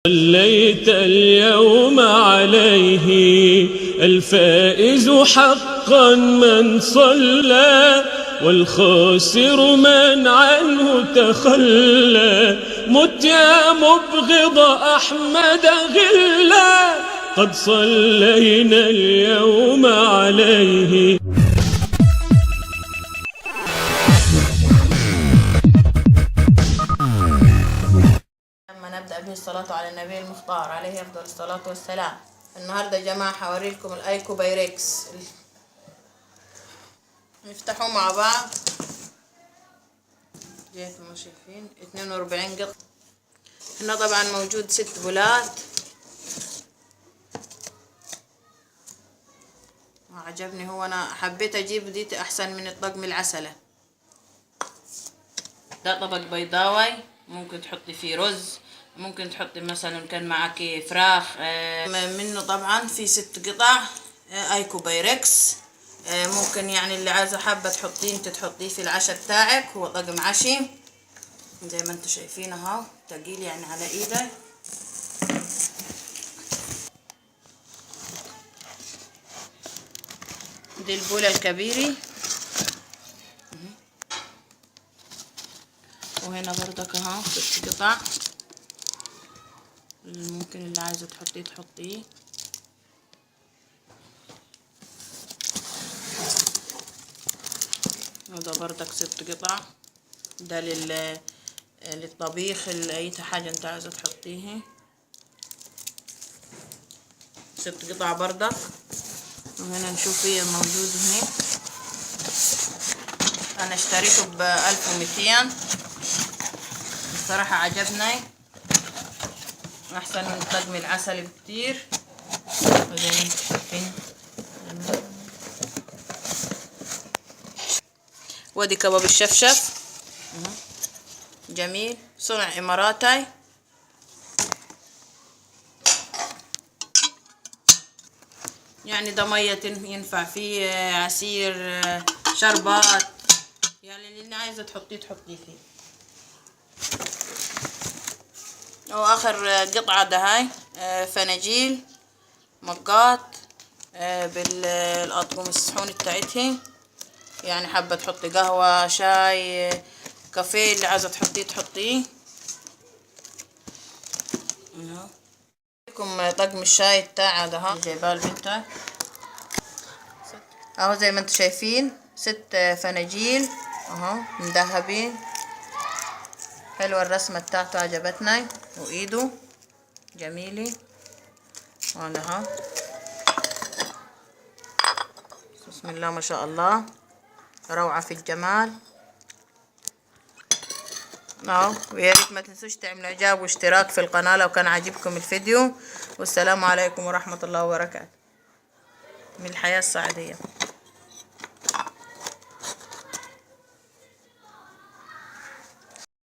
صليت اليوم عليه الفائز حقا من صلى، والخاسر من عنه تخلى. مت يا مبغض أحمد غلا، قد صلينا اليوم عليه. نبدأ به الصلاة على النبي المختار عليه أفضل الصلاة والسلام. النهاردة يا جماعة هوريلكم الأيكو بايركس، نفتحه مع بعض. زيكم ما شايفين 42 قطعة. هنا طبعا موجود 6 بولات، وعجبني هو، أنا حبيت أجيب دي أحسن من الطقم العسلة. ده طبق بيضاوي، ممكن تحطي فيه رز، ممكن تحطي مثلا كان معاكي فراخ. منه طبعا في 6 قطع ايكو بايركس. ممكن يعني اللي عايزه حابه تحطيه انت تحطيه في العشاء بتاعك. هو طقم عشي زي ما انتم شايفين اهو، تقيل يعني على ايدي. دي البوله الكبيره، وهنا برضك اهو 6 قطع. ممكن اللي عايزه تحطيه. وده برضك 6 قطع. ده للطبيخ، اي حاجه انت عايزه تحطيه. 6 قطع برضك. وهنا نشوف ايه موجود هنا. انا اشتريته ب 1200 الصراحه، عجبني احسن من الطقم العسلي بكتير. وزي ما انتم شايفين ودي كباب الشفشف جميل، صنع اماراتي. يعني ده مية ينفع فيه عصير، شربات، يعني اللي عايزه تحطيه فيه. واخر قطعة ده هاي فناجيل مجات بالاطقم الصحون بتاعتها. يعني حابه تحطي قهوه، شاي، كافيه، اللي عايزه تحطيه. لكم طقم الشاي بتاعه ده ها، جايباه لبنتي اهو زي ما انتم شايفين. 6 فناجيل اهو مذهبين. حلوه الرسمه بتاعته، عجبتني، وايده جميله. وانا اهو بسم الله ما شاء الله، روعه في الجمال اهو. ويا ريت ما تنسوش تعملوا اعجاب واشتراك في القناه لو كان عاجبكم الفيديو. والسلام عليكم ورحمه الله وبركاته من الحياه السعديه.